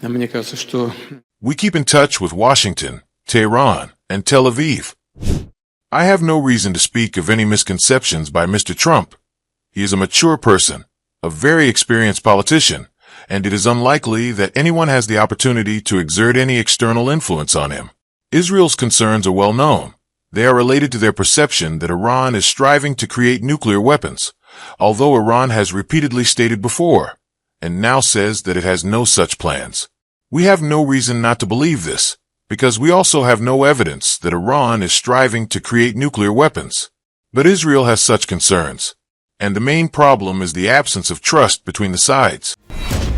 Мне кажется, что We keep in touch with Washington, Tehran, and Tel Aviv. I have no reason to speak of any misconceptions by Mr. Trump. He is a mature person, a very experienced politician, and it is unlikely that anyone has the opportunity to exert any external influence on him. Israel's concerns are well known. They are related to their perception that Iran is striving to create nuclear weapons, although Iran has repeatedly stated before, and now says that it has no such plans. We have no reason not to believe this, because we also have no evidence that Iran is striving to create nuclear weapons. But Israel has such concerns, and the main problem is the absence of trust between the sides.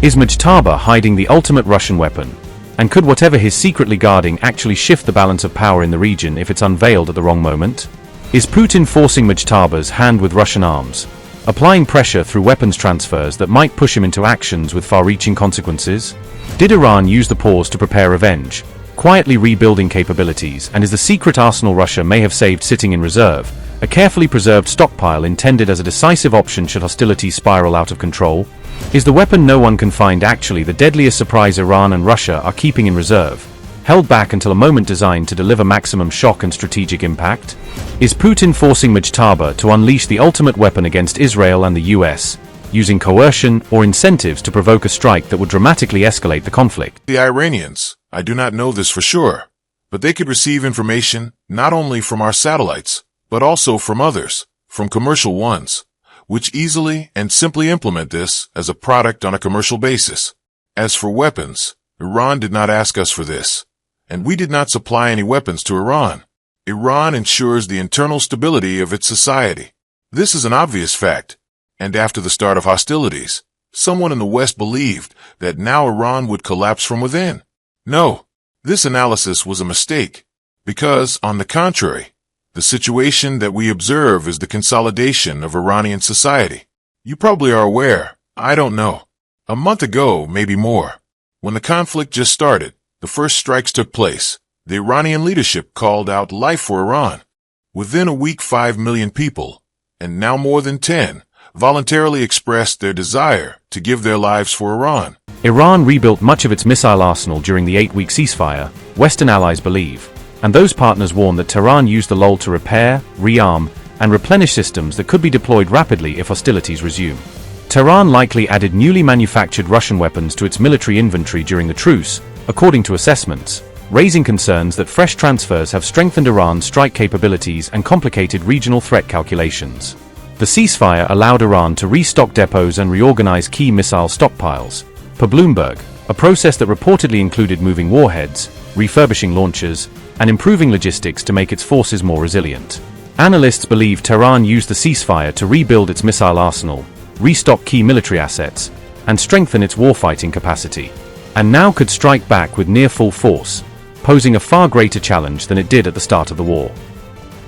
Is Mojtaba hiding the ultimate Russian weapon? And could whatever he's secretly guarding actually shift the balance of power in the region if it's unveiled at the wrong moment? Is Putin forcing Mojtaba's hand with Russian arms, applying pressure through weapons transfers that might push him into actions with far-reaching consequences? Did Iran use the pause to prepare revenge, quietly rebuilding capabilities, and is the secret arsenal Russia may have saved sitting in reserve, a carefully preserved stockpile intended as a decisive option should hostilities spiral out of control? Is the weapon no one can find actually the deadliest surprise Iran and Russia are keeping in reserve, held back until a moment designed to deliver maximum shock and strategic impact? Is Putin forcing Mojtaba to unleash the ultimate weapon against Israel and the US, using coercion or incentives to provoke a strike that would dramatically escalate the conflict? The Iranians, I do not know this for sure, but they could receive information not only from our satellites, but also from others, from commercial ones, which easily and simply implement this as a product on a commercial basis. As for weapons, Iran did not ask us for this, and we did not supply any weapons to Iran. Iran ensures the internal stability of its society. This is an obvious fact, and after the start of hostilities, someone in the West believed that now Iran would collapse from within. No, this analysis was a mistake, because, on the contrary, the situation that we observe is the consolidation of Iranian society. You probably are aware, I don't know. A month ago, maybe more, when the conflict just started, the first strikes took place. The Iranian leadership called out life for Iran. Within a week, 5 million people, and now more than 10, voluntarily expressed their desire to give their lives for Iran. Iran rebuilt much of its missile arsenal during the 8-week ceasefire, Western allies believe, and those partners warn that Tehran used the lull to repair, rearm, and replenish systems that could be deployed rapidly if hostilities resume. Tehran likely added newly manufactured Russian weapons to its military inventory during the truce, according to assessments, raising concerns that fresh transfers have strengthened Iran's strike capabilities and complicated regional threat calculations. The ceasefire allowed Iran to restock depots and reorganize key missile stockpiles, per Bloomberg, a process that reportedly included moving warheads, refurbishing launchers, and improving logistics to make its forces more resilient. Analysts believe Tehran used the ceasefire to rebuild its missile arsenal, restock key military assets, and strengthen its warfighting capacity, and now could strike back with near full force, posing a far greater challenge than it did at the start of the war.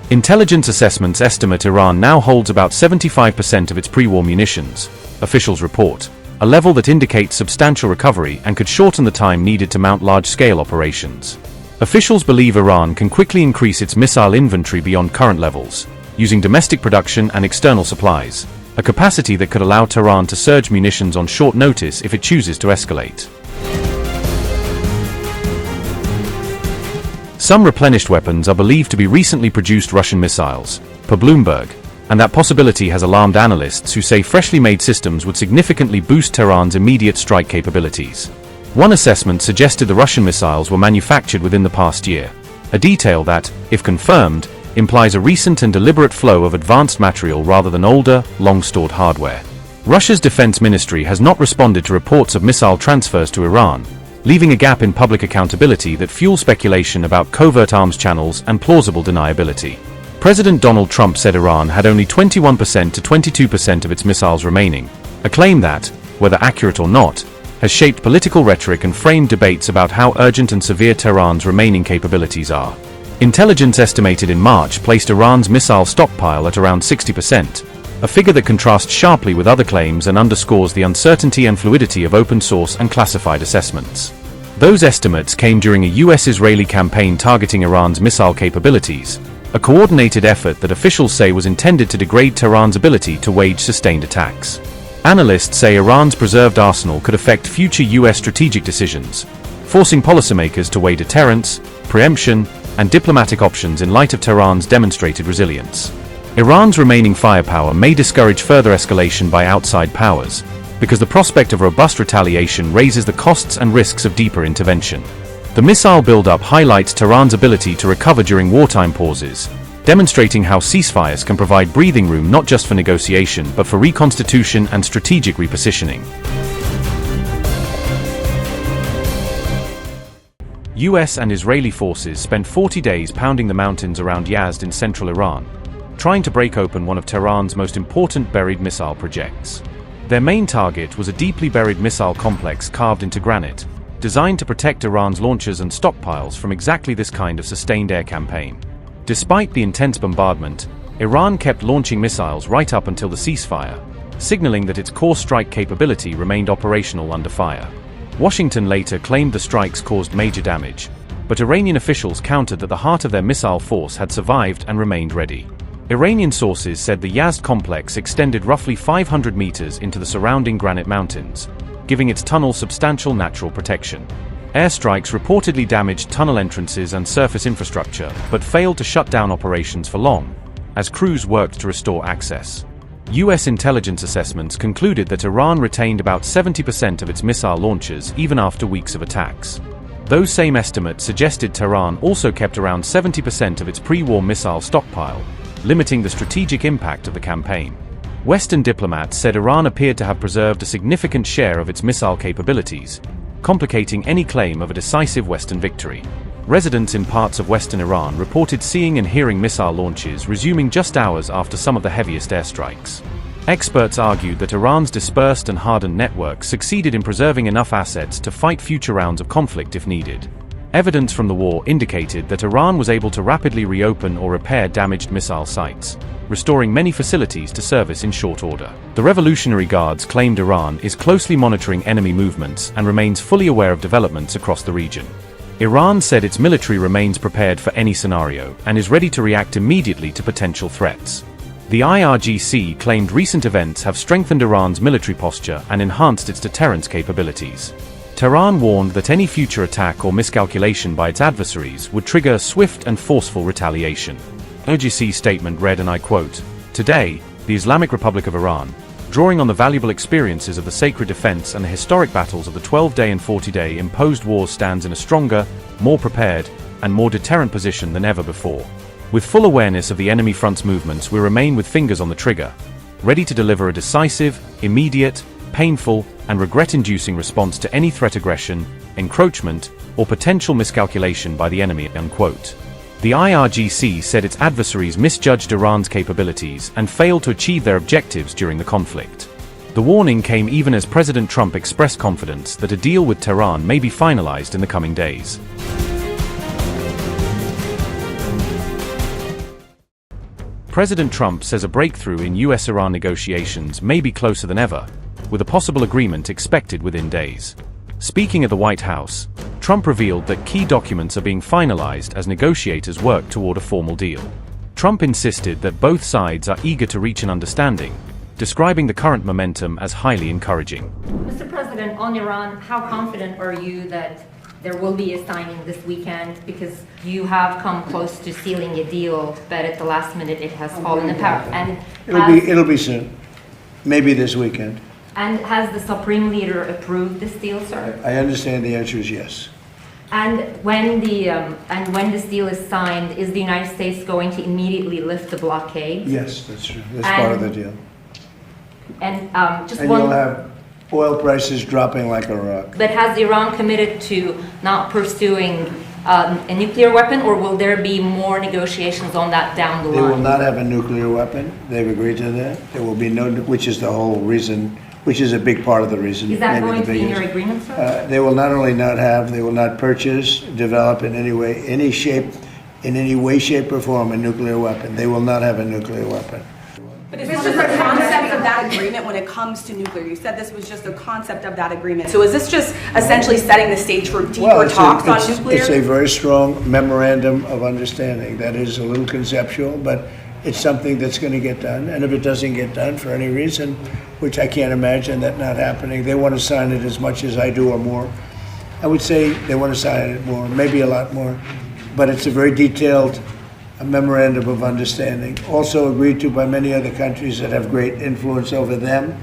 Intelligence assessments estimate Iran now holds about 75% of its pre-war munitions, officials report, a level that indicates substantial recovery and could shorten the time needed to mount large-scale operations. Officials believe Iran can quickly increase its missile inventory beyond current levels, using domestic production and external supplies, a capacity that could allow Tehran to surge munitions on short notice if it chooses to escalate. Some replenished weapons are believed to be recently produced Russian missiles, per Bloomberg, and that possibility has alarmed analysts who say freshly made systems would significantly boost Tehran's immediate strike capabilities. One assessment suggested the Russian missiles were manufactured within the past year, a detail that, if confirmed, implies a recent and deliberate flow of advanced material rather than older, long-stored hardware. Russia's defense ministry has not responded to reports of missile transfers to Iran, leaving a gap in public accountability that fuels speculation about covert arms channels and plausible deniability. President Donald Trump said Iran had only 21% to 22% of its missiles remaining, a claim that, whether accurate or not, has shaped political rhetoric and framed debates about how urgent and severe Tehran's remaining capabilities are. Intelligence estimated in March placed Iran's missile stockpile at around 60%, a figure that contrasts sharply with other claims and underscores the uncertainty and fluidity of open-source and classified assessments. Those estimates came during a US-Israeli campaign targeting Iran's missile capabilities, a coordinated effort that officials say was intended to degrade Tehran's ability to wage sustained attacks. Analysts say Iran's preserved arsenal could affect future US strategic decisions, forcing policymakers to weigh deterrence, preemption, and diplomatic options in light of Tehran's demonstrated resilience. Iran's remaining firepower may discourage further escalation by outside powers, because the prospect of robust retaliation raises the costs and risks of deeper intervention. The missile buildup highlights Tehran's ability to recover during wartime pauses, demonstrating how ceasefires can provide breathing room not just for negotiation but for reconstitution and strategic repositioning. US and Israeli forces spent 40 days pounding the mountains around Yazd in central Iran, trying to break open one of Tehran's most important buried missile projects. Their main target was a deeply buried missile complex carved into granite, designed to protect Iran's launchers and stockpiles from exactly this kind of sustained air campaign. Despite the intense bombardment, Iran kept launching missiles right up until the ceasefire, signaling that its core strike capability remained operational under fire. Washington later claimed the strikes caused major damage, but Iranian officials countered that the heart of their missile force had survived and remained ready. Iranian sources said the Yazd complex extended roughly 500 meters into the surrounding granite mountains, giving its tunnel substantial natural protection. Airstrikes reportedly damaged tunnel entrances and surface infrastructure, but failed to shut down operations for long, as crews worked to restore access. US intelligence assessments concluded that Iran retained about 70% of its missile launchers even after weeks of attacks. Those same estimates suggested Tehran also kept around 70% of its pre-war missile stockpile, limiting the strategic impact of the campaign. Western diplomats said Iran appeared to have preserved a significant share of its missile capabilities, complicating any claim of a decisive Western victory. Residents in parts of western Iran reported seeing and hearing missile launches resuming just hours after some of the heaviest airstrikes. Experts argued that Iran's dispersed and hardened network succeeded in preserving enough assets to fight future rounds of conflict if needed. Evidence from the war indicated that Iran was able to rapidly reopen or repair damaged missile sites, restoring many facilities to service in short order. The Revolutionary Guards claimed Iran is closely monitoring enemy movements and remains fully aware of developments across the region. Iran said its military remains prepared for any scenario and is ready to react immediately to potential threats. The IRGC claimed recent events have strengthened Iran's military posture and enhanced its deterrence capabilities. Tehran warned that any future attack or miscalculation by its adversaries would trigger swift and forceful retaliation. IRGC's statement read, and I quote, "Today, the Islamic Republic of Iran, drawing on the valuable experiences of the sacred defense and the historic battles of the 12-day and 40-day imposed wars, stands in a stronger, more prepared, and more deterrent position than ever before. With full awareness of the enemy front's movements, we remain with fingers on the trigger, ready to deliver a decisive, immediate, painful, and regret-inducing response to any threat, aggression, encroachment, or potential miscalculation by the enemy." Unquote. The IRGC said its adversaries misjudged Iran's capabilities and failed to achieve their objectives during the conflict. The warning came even as President Trump expressed confidence that a deal with Tehran may be finalized in the coming days. President Trump says a breakthrough in US-Iran negotiations may be closer than ever, with a possible agreement expected within days. Speaking at the White House, Trump revealed that key documents are being finalized as negotiators work toward a formal deal. Trump insisted that both sides are eager to reach an understanding, describing the current momentum as highly encouraging. Mr. President, on Iran, how confident are you that there will be a signing this weekend? Because you have come close to sealing a deal, but at the last minute it has fallen apart. And it'll be soon, maybe this weekend. And has the Supreme Leader approved this deal, sir? I understand the answer is yes. And when this deal is signed, is the United States going to immediately lift the blockade? Yes, that's true. That's part of the deal. And you'll have oil prices dropping like a rock. But has Iran committed to not pursuing a nuclear weapon, or will there be more negotiations on that down the line? They will not have a nuclear weapon. They've agreed to that. There will be no, which is the whole reason, which is a big part of the reason. Is that going to be in your agreement, sir? They will not only not have, they will not purchase, develop in any way, any shape, in any way, shape, or form a nuclear weapon. They will not have a nuclear weapon. But it's just the concept of that agreement when it comes to nuclear. You said this was just the concept of that agreement. So is this just essentially setting the stage for deeper talks on nuclear? It's a very strong memorandum of understanding that is a little conceptual, but it's something that's going to get done. And if it doesn't get done for any reason, which I can't imagine that not happening, they want to sign it as much as I do or more. I would say they want to sign it more, maybe a lot more. But it's a very detailed memorandum of understanding, also agreed to by many other countries that have great influence over them.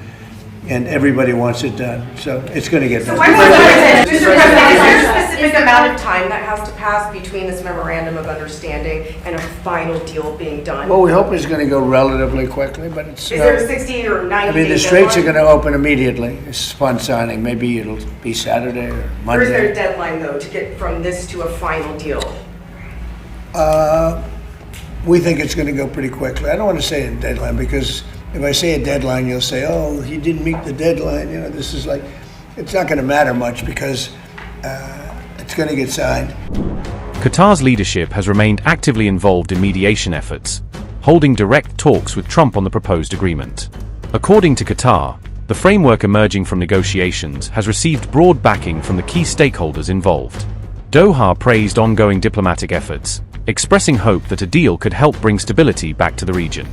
And everybody wants it done. So it's going to get done. Mr. President, is there a specific amount of time that has to pass between this memorandum of understanding and a final deal being done? Well, we hope it's going to go relatively quickly, but it's... Is there a 60 or 90 I mean, the day straits are deadline? going to open immediately. It's upon signing. Maybe it'll be Saturday or Or is there a Monday. deadline, though, to get from this to a final deal? We think it's going to go pretty quickly. I don't want to say a deadline because if I say a deadline, you'll say, oh, he didn't meet the deadline. You know, this is like, it's not going to matter much because it's going to get signed. Qatar's leadership has remained actively involved in mediation efforts, holding direct talks with Trump on the proposed agreement. According to Qatar, the framework emerging from negotiations has received broad backing from the key stakeholders involved. Doha praised ongoing diplomatic efforts, expressing hope that a deal could help bring stability back to the region.